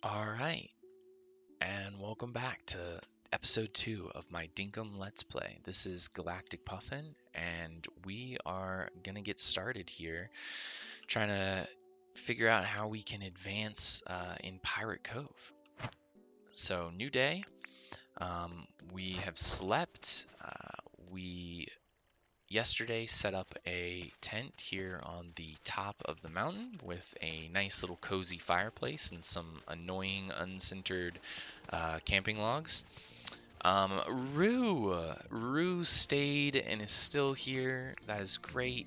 All right, and welcome back to episode 2 of my Dinkum Let's Play. This is Galactic Puffin, and we are gonna get started here, trying to figure out how we can advance in Pirate Cove. So, new day. We have slept. We yesterday set up a tent here on the top of the mountain with a nice little cozy fireplace and some annoying uncentered camping logs. Rue stayed and is still here. That is great.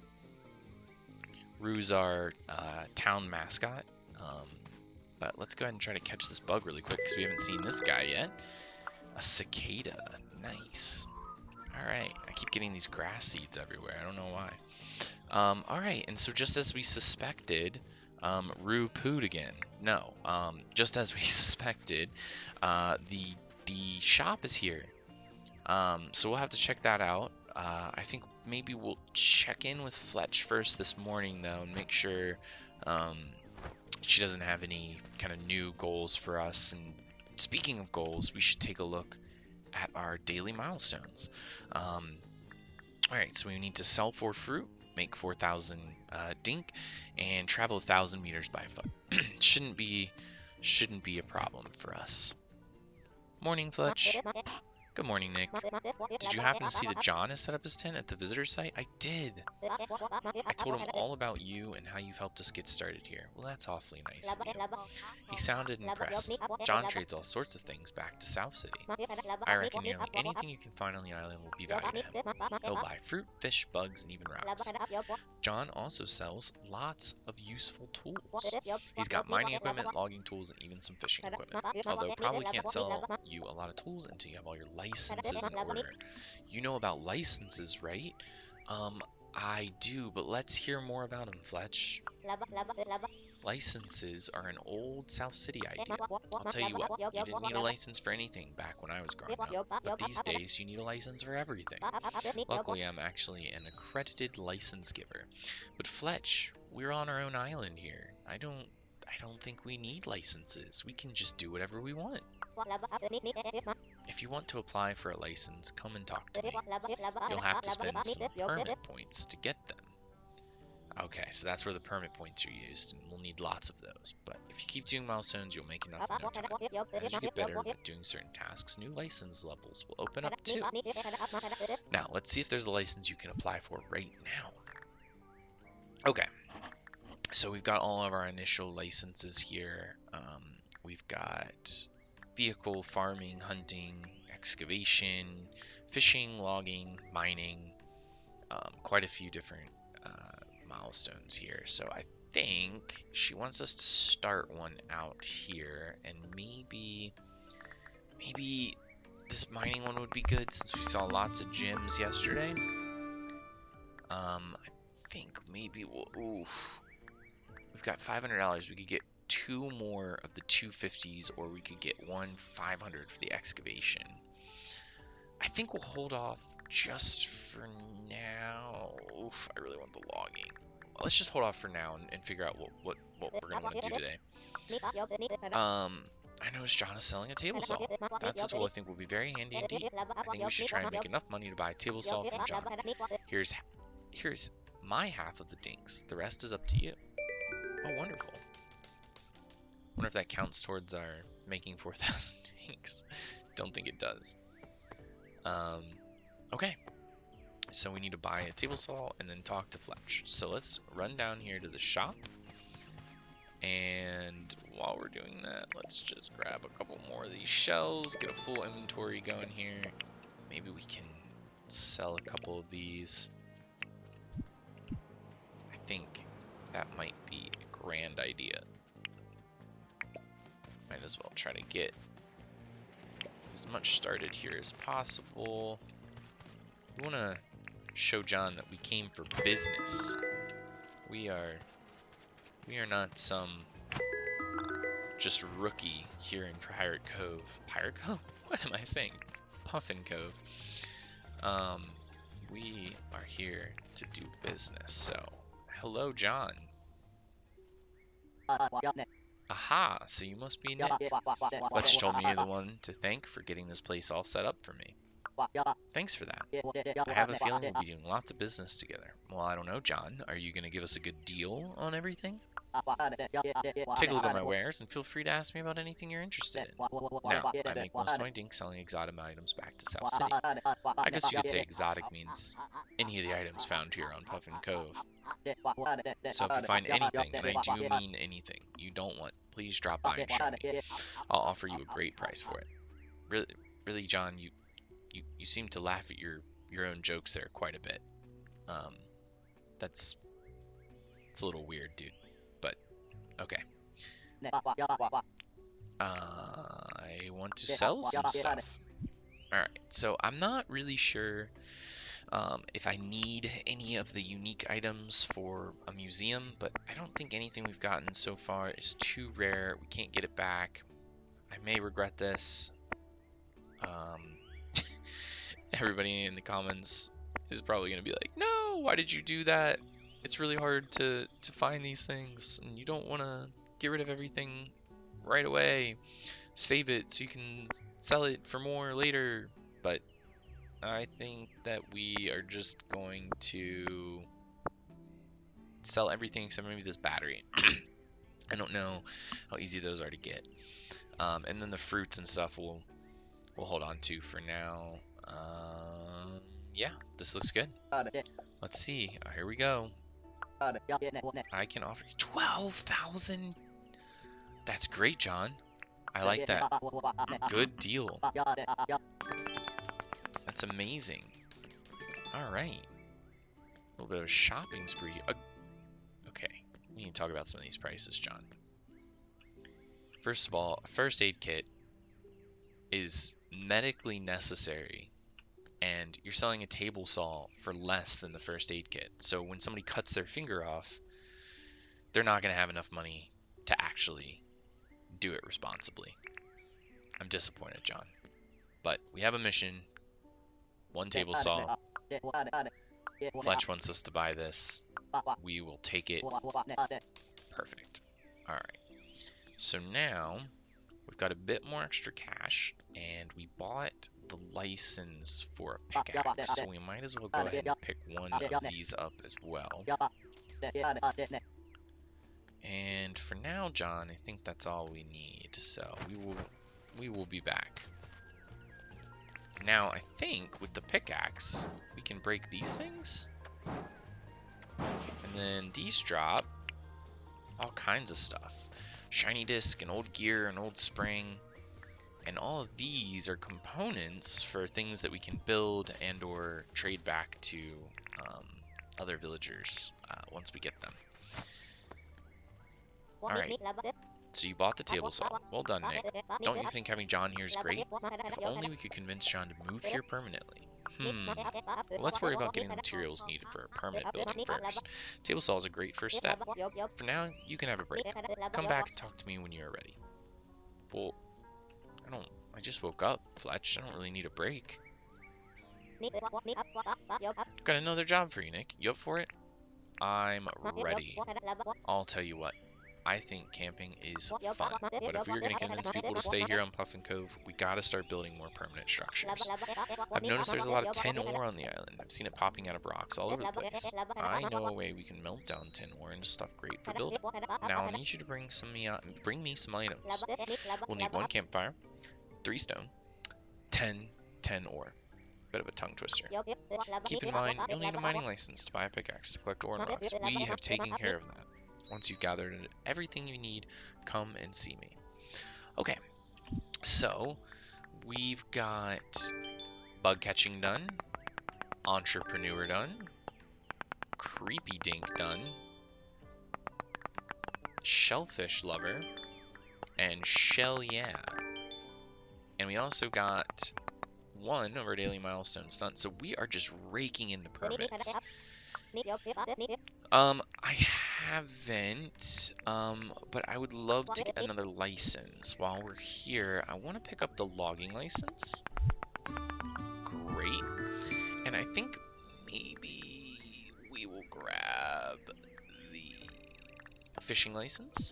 Rue's our town mascot. But let's go ahead and try to catch this bug really quick because we haven't seen this guy yet. A cicada. Nice. Alright, I keep getting these grass seeds everywhere. I don't know why. Alright, and so just as we suspected, Rue pooed again. No, just as we suspected, the shop is here. So we'll have to check that out. I think maybe we'll check in with Fletch first this morning, though, and make sure she doesn't have any kind of new goals for us. And speaking of goals, we should take a look at our daily milestones. Alright, so we need to sell 4 fruit, make 4,000 dink, and travel 1,000 meters by foot. shouldn't be a problem for us. Morning, Fletch. Good morning, Nick. Did you happen to see that John has set up his tent at the visitor site? I did. I told him all about you and how you've helped us get started here. Well, that's awfully nice of you. He sounded impressed. John trades all sorts of things back to South City. I reckon nearly anything you can find on the island will be valued to him. He'll buy fruit, fish, bugs, and even rocks. John also sells lots of useful tools. He's got mining equipment, logging tools, and even some fishing equipment. Although probably can't sell you a lot of tools until you have all your licenses in order. You know about licenses, right? I do, but let's hear more about them, Fletch. Licenses are an old South City idea. I'll tell you what, you didn't need a license for anything back when I was growing up, but these days you need a license for everything. Luckily, I'm actually an accredited license giver. But Fletch, we're on our own island here. I don't think we need licenses. We can just do whatever we want. If you want to apply for a license, come and talk to me. You'll have to spend some permit points to get them. Okay, so that's where the permit points are used, and we'll need lots of those. But if you keep doing milestones, you'll make enough in no time. As you get better at doing certain tasks, new license levels will open up too. Now, let's see if there's a license you can apply for right now. Okay, so we've got all of our initial licenses here. We've got vehicle, farming, hunting, excavation, fishing, logging, mining, quite a few different milestones here. So I think she wants us to start one out here, and maybe this mining one would be good since we saw lots of gems yesterday. I think maybe we've got $500. We could get 2 more of the 250s, or we could get 500 for the excavation. I think we'll hold off just for now. I really want the logging. Let's just hold off for now and figure out what we're gonna want to do today. I noticed John is selling a table saw. That's a tool I think will be very handy indeed. I think we should try and make enough money to buy a table saw from John. Here's my half of the dinks. The rest is up to you. Oh, wonderful. Wonder if that counts towards our making 4,000 dinks. Don't think it does. Okay. So we need to buy a table saw and then talk to Fletch. So let's run down here to the shop. And while we're doing that, let's just grab a couple more of these shells, get a full inventory going here. Maybe we can sell a couple of these. I think that might be a grand idea. Might as well try to get as much started here as possible. We want to show John that we came for business. We are not some just rookie here in Pirate Cove. Pirate Cove? What am I saying? Puffin Cove. We are here to do business. So, hello, John. Aha, so you must be Nick. Fletch told me you're the one to thank for getting this place all set up for me. Thanks for that. I have a feeling we'll be doing lots of business together. Well, I don't know, John. Are you going to give us a good deal on everything? Take a look at my wares and feel free to ask me about anything you're interested in. Now, I make most of my dink selling exotic items back to South City. I guess you could say exotic means any of the items found here on Puffin Cove. So if you find anything, and I do mean anything, you don't want, please drop by and show me. I'll offer you a great price for it. Really, John, you seem to laugh at your own jokes there quite a bit. It's a little weird, dude. But okay. I want to sell some stuff. All right, so I'm not really sure if I need any of the unique items for a museum, but I don't think anything we've gotten so far is too rare. We can't get it back. I may regret this. Everybody in the comments is probably going to be like, no, why did you do that? It's really hard to find these things, and you don't want to get rid of everything right away. Save it so you can sell it for more later. But I think that we are just going to sell everything except maybe this battery. I don't know how easy those are to get. And then the fruits and stuff we'll hold on to for now. Yeah, this looks good. Let's see. Here we go. I can offer you 12,000. That's great, John. I like that. Good deal. That's amazing. All right. A little bit of a shopping spree. Okay. We need to talk about some of these prices, John. First of all, a first aid kit is medically necessary, and you're selling a table saw for less than the first aid kit. So when somebody cuts their finger off, they're not going to have enough money to actually do it responsibly. I'm disappointed, John. But we have a mission. One table saw. Fletch wants us to buy this. We will take it. Perfect. All right. So now we've got a bit more extra cash, and we bought the license for a pickaxe, so we might as well go ahead and pick one of these up as well. And for now, John, I think that's all we need. So we will be back. Now, I think with the pickaxe, we can break these things. And then these drop all kinds of stuff. Shiny disc, and old gear, and old spring. And all of these are components for things that we can build and or trade back to other villagers once we get them. Alright, so you bought the table saw. Well done, Nick. Don't you think having John here is great? If only we could convince John to move here permanently. Well, let's worry about getting the materials needed for a permanent building first. Table saw is a great first step. For now, you can have a break. Come back and talk to me when you're ready. Well, I just woke up, Fletch. I don't really need a break. Got another job for you, Nick. You up for it? I'm ready. I'll tell you what. I think camping is fun, but if we're going to convince people to stay here on Puffin Cove, we got to start building more permanent structures. I've noticed there's a lot of tin ore on the island. I've seen it popping out of rocks all over the place. I know a way we can melt down tin ore into stuff great for building. Now I need you to bring me some items. We'll need 1 campfire, 3 stone, 10 ore. Bit of a tongue twister. Keep in mind, you'll need a mining license to buy a pickaxe to collect ore and rocks. We have taken care of that. Once you've gathered everything you need, come and see me. Okay, so we've got bug catching done, entrepreneur done, creepy dink done, shellfish lover, and shell yeah. And we also got 1 of our daily milestone stunts, so we are just raking in the permits. I haven't, but I would love to get another license. While we're here, I want to pick up the logging license. Great. And I think maybe we will grab the fishing license.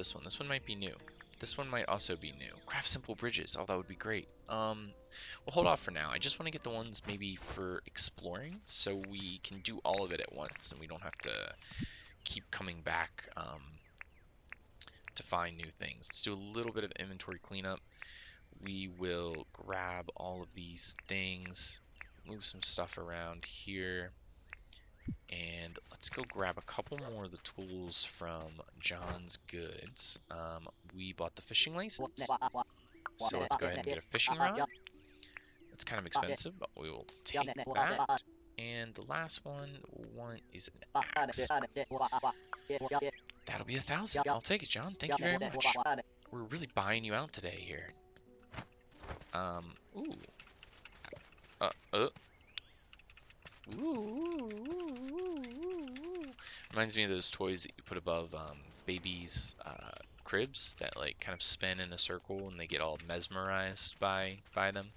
this one? This one might be new. This one might also be new. Craft simple bridges. Oh, that would be great. We'll hold off for now. I just want to get the ones maybe for exploring, so we can do all of it at once, and we don't have to keep coming back to find new things. Let's do a little bit of inventory cleanup. We will grab all of these things, move some stuff around here, and let's go grab a couple more of the tools from John's Goods. We bought the fishing license, so let's go ahead and get a fishing rod. It's kind of expensive, but we will take that. And the last one is an axe. That'll be 1,000. I'll take it, John. Thank you very much. We're really buying you out today here. Ooh. Ooh. Reminds me of those toys that you put above babies' cribs that like kind of spin in a circle and they get all mesmerized by them.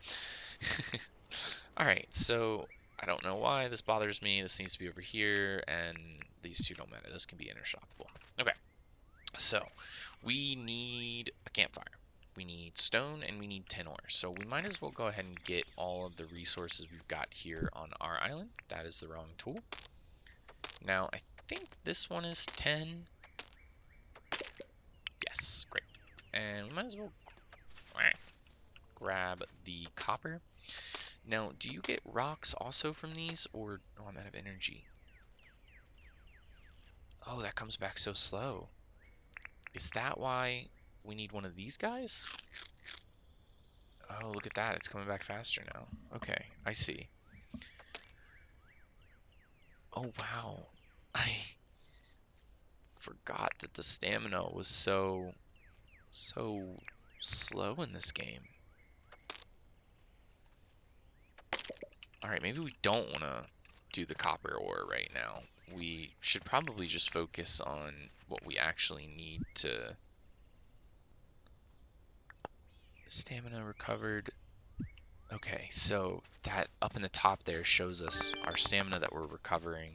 Alright, so I don't know why this bothers me. This needs to be over here, and these two don't matter. Those can be intershoppable. Okay, so we need a campfire. We need stone, and we need tin ore. So we might as well go ahead and get all of the resources we've got here on our island. That is the wrong tool. Now, I think this one is 10. Yes, great. And we might as well grab the copper. Now, do you get rocks also from these, or... Oh, I'm out of energy. Oh, that comes back so slow. Is that why we need one of these guys? Oh, look at that. It's coming back faster now. Okay, I see. Oh, wow. I forgot that the stamina was so slow in this game. Alright, maybe we don't want to do the copper ore right now. We should probably just focus on what we actually need to... Stamina recovered. Okay, so that up in the top there shows us our stamina that we're recovering.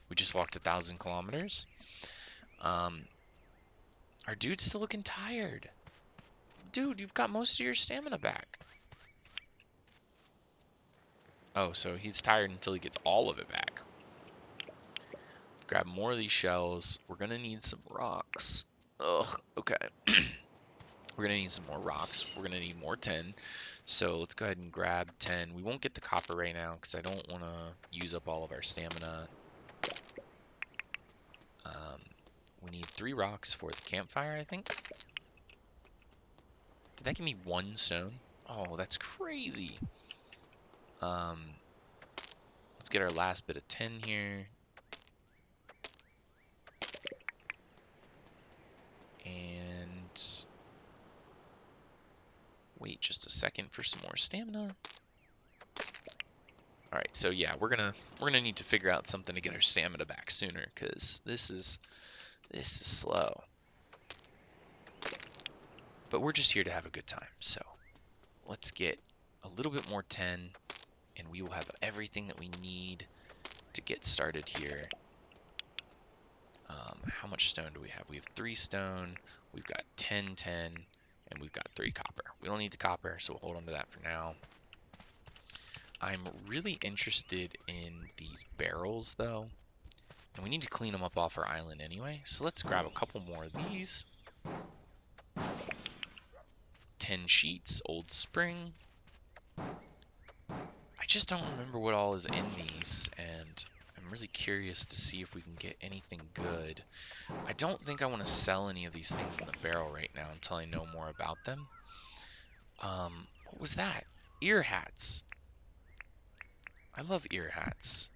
We just walked 1,000 kilometers. Our dude's still looking tired. Dude, you've got most of your stamina back. Oh, so he's tired until he gets all of it back. Grab more of these shells. We're gonna need some rocks. Ugh, okay. We're gonna need some more rocks. We're gonna need more tin. So let's go ahead and grab 10. We won't get the copper right now because I don't want to use up all of our stamina. We need 3 rocks for the campfire, I think. Did that give me 1 stone? Oh, that's crazy. Let's get our last bit of tin here. And wait just a second for some more stamina. All right, so yeah, we're gonna need to figure out something to get our stamina back sooner, because this is slow. But we're just here to have a good time, so let's get a little bit more tin, and we will have everything that we need to get started here. How much stone do we have? We have 3 stone, we've got 10 tin, and we've got 3 copper. We don't need the copper, so we'll hold on to that for now. I'm really interested in these barrels, though, and we need to clean them up off our island anyway, so let's grab a couple more of these. 10 sheets, old spring. I just don't remember what all is in these, and I'm really curious to see if we can get anything good. I don't think I want to sell any of these things in the barrel right now until I know more about them. What was that? Ear hats. I love ear hats.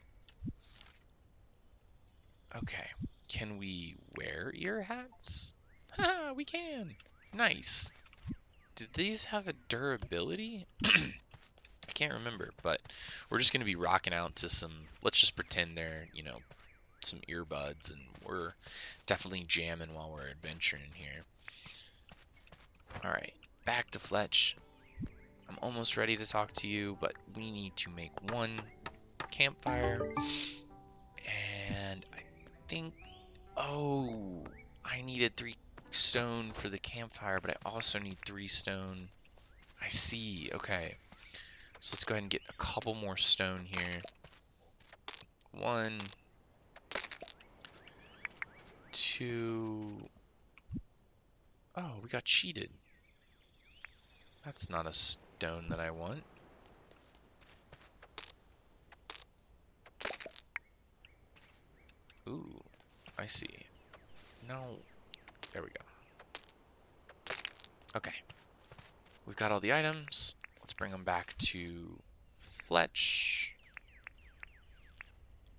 Okay, can we wear ear hats? Haha, we can. Nice. Did these have a durability? I can't remember, but we're just going to be rocking out to some, let's just pretend they're, you know, some earbuds, and we're definitely jamming while we're adventuring here. Alright, back to Fletch. I'm almost ready to talk to you, but we need to make 1 campfire. And I think, oh, I needed 3 stone for the campfire, but I also need 3 stone. I see. Okay. So let's go ahead and get a couple more stone here. 1, 2. Oh, we got cheated. That's not a stone that I want. Ooh, I see. No. There we go. Okay. We've got all the items. Let's bring them back to Fletch.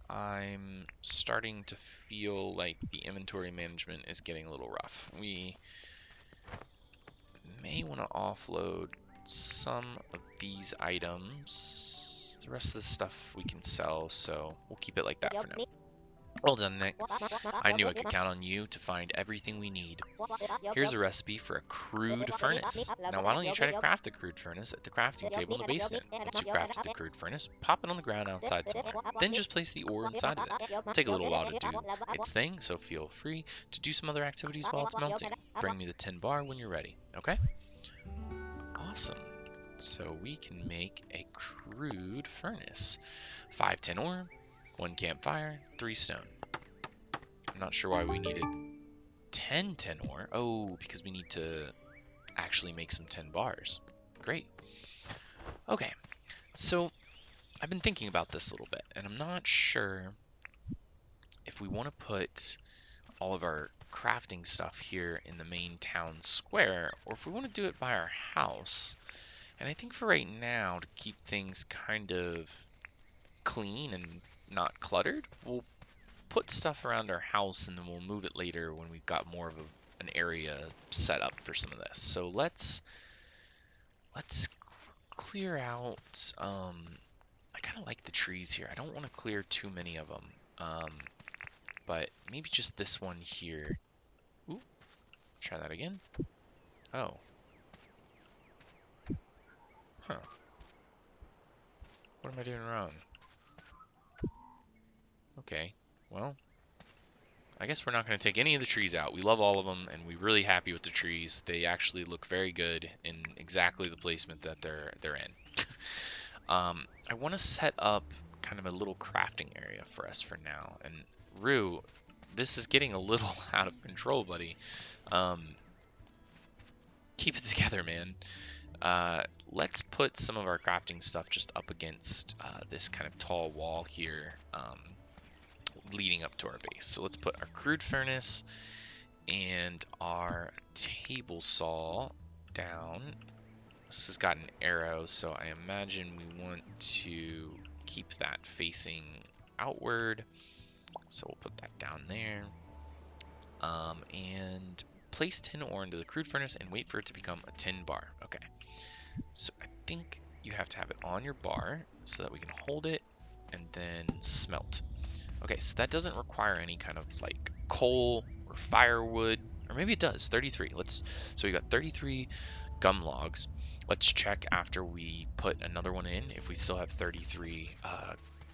I'm starting to feel like the inventory management is getting a little rough. We may want to offload some of these items. The rest of the stuff we can sell, so we'll keep it like that for now. Well done, Nick. I knew I could count on you to find everything we need. Here's a recipe for a crude furnace. Now why don't you try to craft the crude furnace at the crafting table in the basement. Once you've crafted the crude furnace, pop it on the ground outside somewhere. Then just place the ore inside of it. It'll take a little while to do its thing, so feel free to do some other activities while it's melting. Bring me the tin bar when you're ready, okay? Awesome. So we can make a crude furnace. 5 tin ore, 1 campfire, 3 stone. I'm not sure why we needed 10 tin ore. Oh, because we need to actually make some tin bars. Great. Okay, so I've been thinking about this a little bit, and I'm not sure if we want to put all of our crafting stuff here in the main town square, or if we want to do it by our house. And I think for right now, to keep things kind of clean and not cluttered, we'll put stuff around our house and then we'll move it later when we've got more of an area set up for some of this. So let's clear out. I kind of like the trees here. I don't want to clear too many of them, but maybe just this one here. Ooh, try that again. Oh, huh. What am I doing wrong? Okay, well, I guess we're not going to take any of the trees out. We love all of them, and we're really happy with the trees. They actually look very good in exactly the placement that they're in. I want to set up kind of a little crafting area for us for now. And Rue, this is getting a little out of control, buddy. Keep it together, man. Let's put some of our crafting stuff just up against this kind of tall wall here, leading up to our base. So let's put our crude furnace and our table saw down. This has got an arrow, so I imagine we want to keep that facing outward. So we'll put that down there. And place tin ore into the crude furnace and wait for it to become a tin bar. Okay. So I think you have to have it on your bar so that we can hold it and then smelt. Okay, so that doesn't require any kind of like coal or firewood, or maybe it does. 33. So we got 33 gum logs. Let's check after we put another one in if we still have 33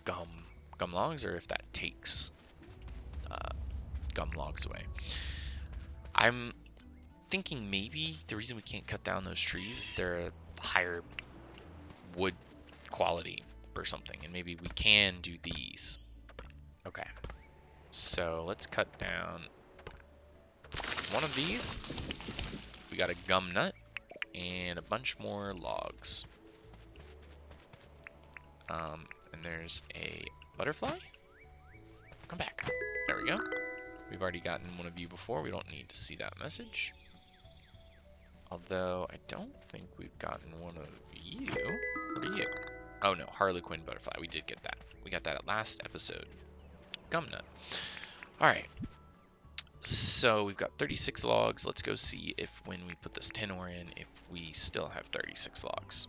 gum logs, or if that takes gum logs away. I'm thinking maybe the reason we can't cut down those trees is they're a higher wood quality or something, and maybe we can do these. Okay, so let's cut down one of these. We got a gum nut and a bunch more logs. And there's a butterfly. Come back. There we go. We've already gotten one of you before. We don't need to see that message. Although I don't think we've gotten one of you. What are you? Oh no, Harlequin butterfly. We did get that. We got that at last episode. Gum nut. Alright. So we've got 36 logs. Let's go see if when we put this tin ore in, if we still have 36 logs.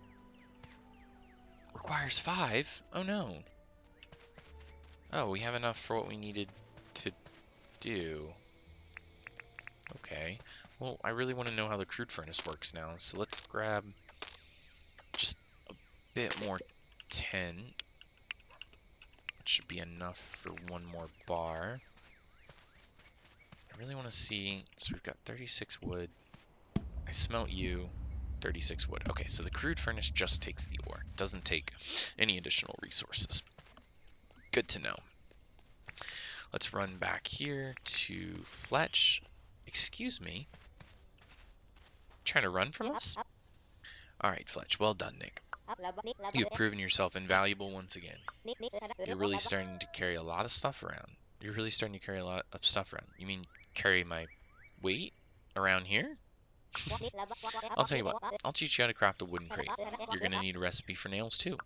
Requires 5? Oh no. Oh, we have enough for what we needed to do. Okay. Well, I really want to know how the crude furnace works now, so let's grab just a bit more tin. It should be enough for one more bar. I really want to see. So we've got 36 wood. I smelt you. 36 wood. Okay, so the crude furnace just takes the ore. Doesn't take any additional resources. Good to know. Let's run back here to Fletch. Excuse me. Trying to run from us? Alright, Fletch. Well done, Nick. You've proven yourself invaluable once again. You're really starting to carry a lot of stuff around. You're really starting to carry a lot of stuff around. You mean carry my weight around here? I'll tell you what. I'll teach you how to craft a wooden crate. You're going to need a recipe for nails, too.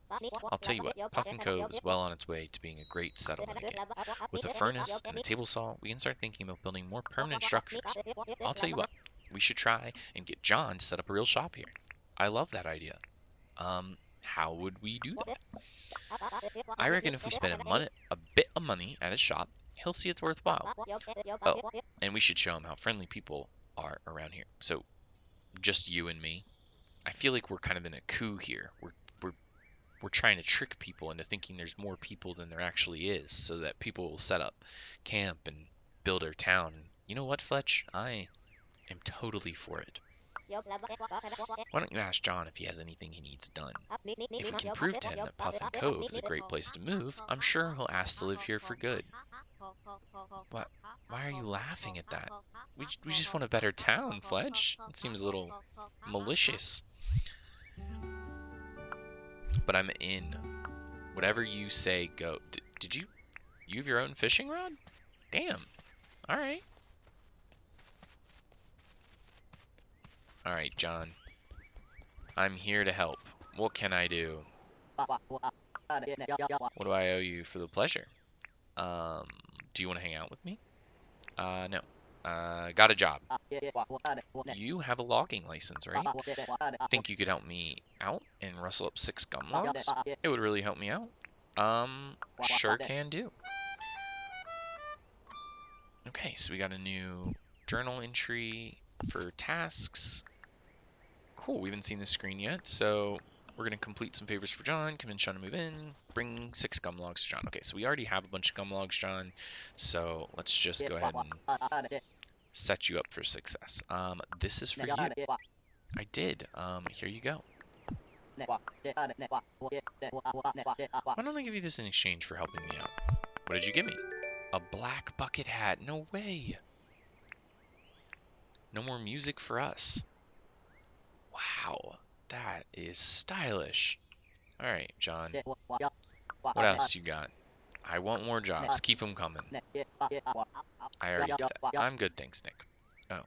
I'll tell you what. Puffin Cove is well on its way to being a great settlement again. With a furnace and a table saw, we can start thinking about building more permanent structures. I'll tell you what. We should try and get John to set up a real shop here. I love that idea. How would we do that? I reckon if we spend a bit of money at his shop, he'll see it's worthwhile. Oh, and we should show him how friendly people are around here. So, just you and me. I feel like we're kind of in a coup here. We're trying to trick people into thinking there's more people than there actually is, so that people will set up camp and build our town. You know what, Fletch? I am totally for it. Why don't you ask John if he has anything he needs done? If we can prove to him that Puffin Cove is a great place to move, I'm sure he'll ask to live here for good. What? Why are you laughing at that? We just want a better town, Fletch. It seems a little malicious. But I'm in. Whatever you say, go. Did you have your own fishing rod? Damn. Alright. Alright, John. I'm here to help. What can I do? What do I owe you for the pleasure? Do you want to hang out with me? No. Got a job. You have a logging license, right? Think you could help me out and rustle up 6 gum logs? It would really help me out. Sure can do. Okay, so we got a new journal entry for tasks. Cool, we haven't seen this screen yet, so we're going to complete some favors for John, convince John to move in, bring 6 gum logs to John. Okay, so we already have a bunch of gum logs, John, so let's just go ahead and set you up for success. This is for you. I did. Here you go. Why don't I give you this in exchange for helping me out? What did you give me? A black bucket hat. No way. No more music for us. Wow, that is stylish. All right, John. What else you got? I want more jobs. Keep them coming. I already did that. I'm good, thanks, Nick. Oh.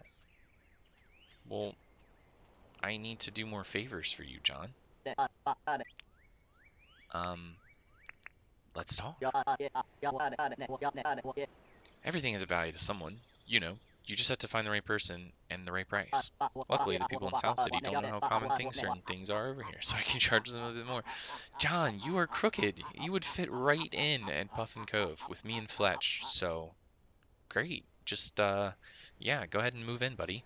Well, I need to do more favors for you, John. Let's talk. Everything has a value to someone. You know, you just have to find the right person and the right price. Luckily, the people in South City don't know how common certain things are over here, so I can charge them a bit more. John, you are crooked. You would fit right in at Puffin Cove with me and Fletch, so great. Just, yeah, go ahead and move in, buddy.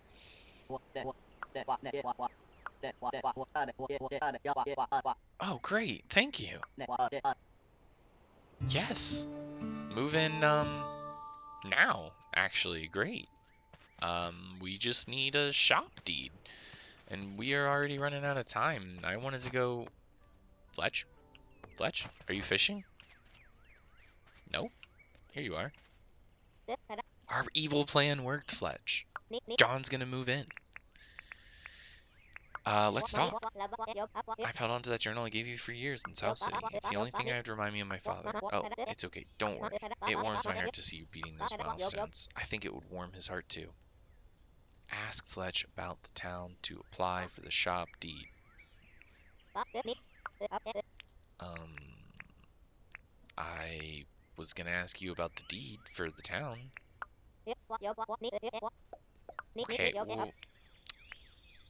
Oh, great. Thank you. Yes. Move in, now, actually. Great. We just need a shop deed. And we are already running out of time. I wanted to go... Fletch? Fletch? Are you fishing? No? Here you are. Our evil plan worked, Fletch. John's gonna move in. Let's talk. I've held on to that journal I gave you for years in South City. It's the only thing I have to remind me of my father. Oh, it's okay. Don't worry. It warms my heart to see you beating those milestones. I think it would warm his heart, too. Ask Fletch about the town to apply for the shop deed. I was gonna ask you about the deed for the town. Okay, well,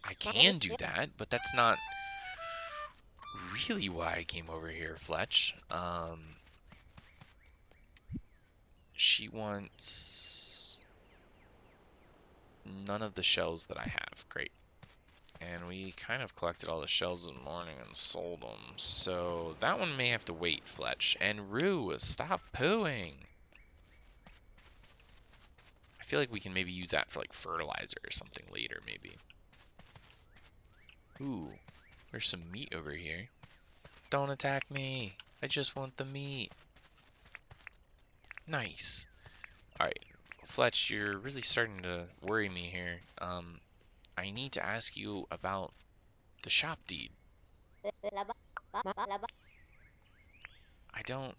I can do that, but that's not really why I came over here, Fletch. She wants none of the shells that I have. Great. And we kind of collected all the shells this morning and sold them. So that one may have to wait, Fletch. And Rue, stop pooing. I feel like we can maybe use that for like fertilizer or something later, maybe. Ooh, there's some meat over here. Don't attack me. I just want the meat. Nice. Alright, Fletch, you're really starting to worry me here. I need to ask you about the shop deed. I don't...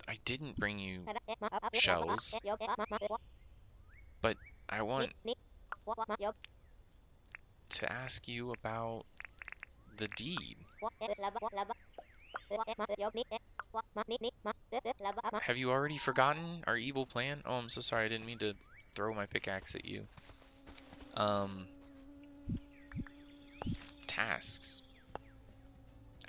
I didn't bring you shells, but I want to ask you about the deed. Have you already forgotten our evil plan? Oh, I'm so sorry. I didn't mean to throw my pickaxe at you. Tasks.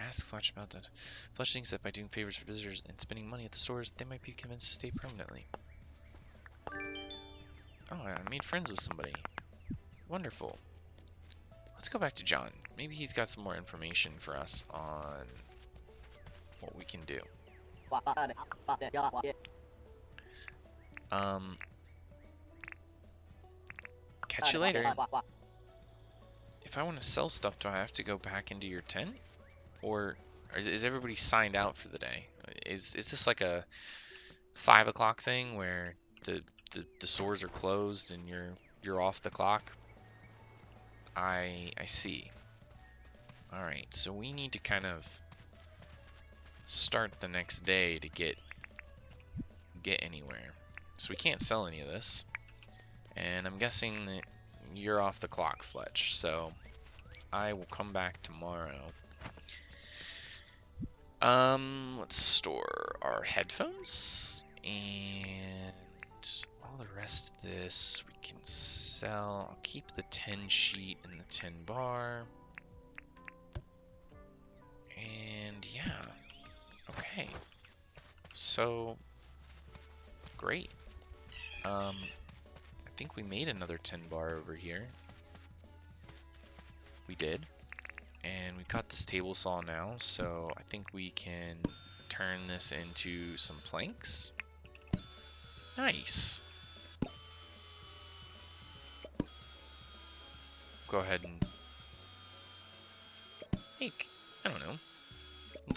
Ask Fletch about that. Fletch thinks that by doing favors for visitors and spending money at the stores, they might be convinced to stay permanently. Oh, I made friends with somebody. Wonderful. Let's go back to John. Maybe he's got some more information for us on what we can do. Catch you later. If I want to sell stuff, do I have to go back into your tent? Or is everybody signed out for the day? Is this like a 5 o'clock thing where the stores are closed and you're off the clock? I see. Alright, so we need to kind of start the next day to get anywhere. So we can't sell any of this. And I'm guessing that you're off the clock, Fletch. So I will come back tomorrow. Let's store our headphones and all the rest of this we can sell. I'll keep the 10 sheet and the 10 bar. And yeah, okay. So great. I think we made another 10 bar over here. We did. And we've got this table saw now, so I think we can turn this into some planks. Nice. Go ahead and make, I don't know,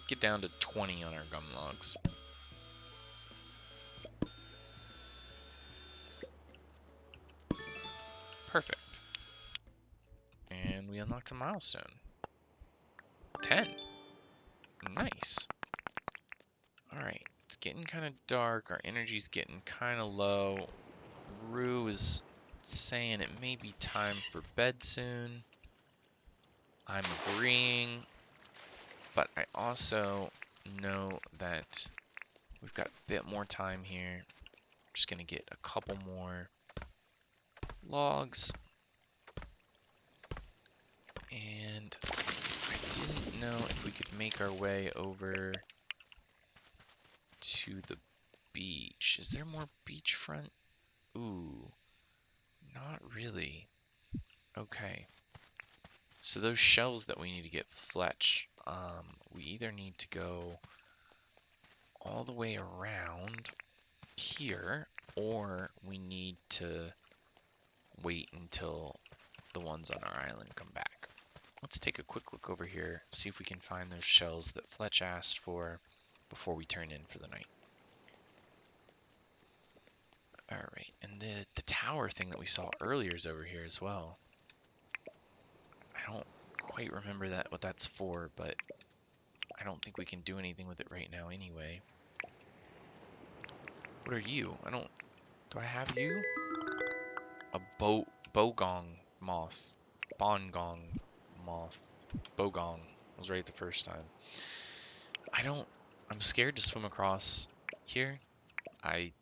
get down to 20 on our gum logs. Perfect. And we unlocked a milestone. 10. Nice. Alright, it's getting kind of dark. Our energy's getting kind of low. Rue is saying it may be time for bed soon. I'm agreeing. But I also know that we've got a bit more time here. I'm just going to get a couple more logs. And I didn't know if we could make our way over to the beach. Is there more beachfront? Ooh, not really. Okay. So those shells that we need to get Fletch, we either need to go all the way around here, or we need to wait until the ones on our island come back. Let's take a quick look over here, see if we can find those shells that Fletch asked for before we turn in for the night. Alright, and the tower thing that we saw earlier is over here as well. I don't quite remember what that's for, but I don't think we can do anything with it right now anyway. What are you? Do I have you? A bogong moth. Bongong moth. Bogong. I was right the first time. I'm scared to swim across here. I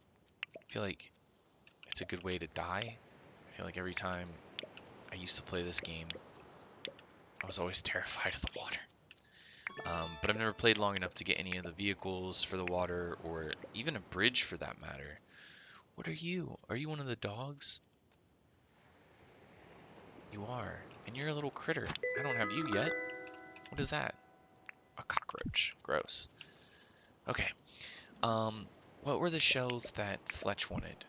feel like it's a good way to die. I feel like every time I used to play this game, I was always terrified of the water. But I've never played long enough to get any of the vehicles for the water, or even a bridge for that matter. What are you? Are you one of the dogs? You are. And you're a little critter. I don't have you yet. What is that? A cockroach. Gross. Okay. What were the shells that Fletch wanted?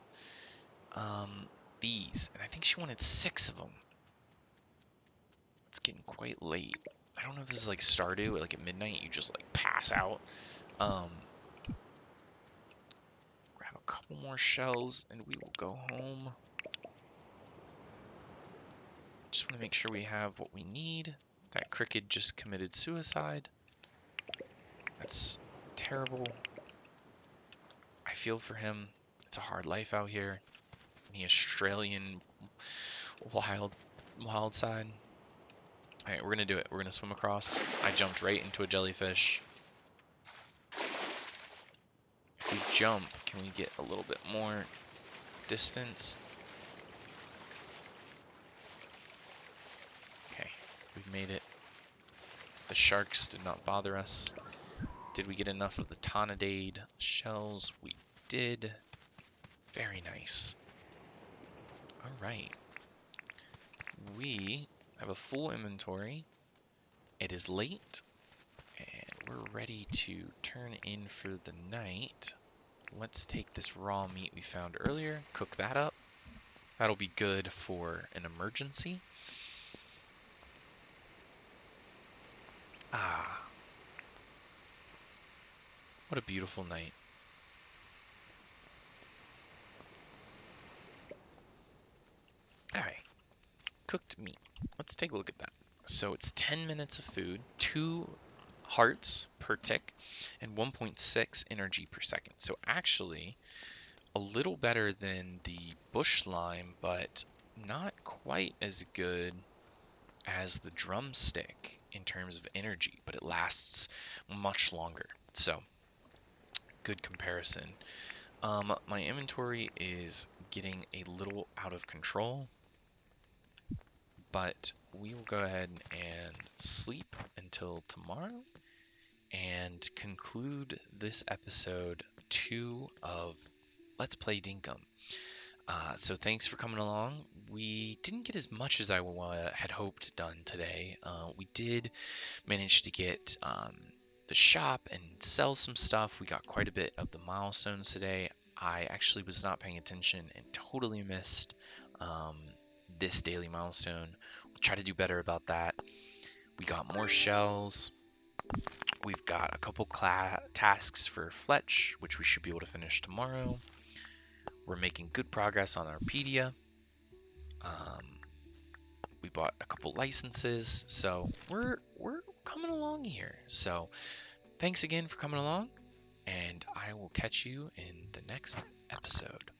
These, and I think she wanted 6 of them. It's getting quite late. I don't know if this is like Stardew, like at midnight you just like pass out. Um, grab a couple more shells and we will go home. Just want to make sure we have what we need. That cricket just committed suicide. That's terrible. I feel for him. It's a hard life out here in the Australian wild side. All right, we're gonna do it. We're gonna swim across. I jumped right into a jellyfish. If we jump, can we get a little bit more distance? Okay, we've made it. The sharks did not bother us. Did we get enough of the Tonadade shells? We did. Very nice. All right. We have a full inventory. It is late, and we're ready to turn in for the night. Let's take this raw meat we found earlier, cook that up. That'll be good for an emergency. Ah, what a beautiful night. All right, cooked meat. Let's take a look at that. So it's 10 minutes of food, 2 hearts per tick, and 1.6 energy per second. So actually, a little better than the bush lime, but not quite as good as the drumstick in terms of energy, but it lasts much longer. So, good comparison. My inventory is getting a little out of control, but we will go ahead and sleep until tomorrow and conclude this episode 2 of Let's Play Dinkum. So thanks for coming along. We didn't get as much as I had hoped done today. We did manage to get the shop and sell some stuff. We got quite a bit of the milestones today. I actually was not paying attention and totally missed this daily milestone. We'll try to do better about that. We got more shells. We've got a couple tasks for Fletch, which we should be able to finish tomorrow. We're making good progress on our Arpedia. We bought a couple licenses, so we're coming along here. So thanks again for coming along, and I will catch you in the next episode.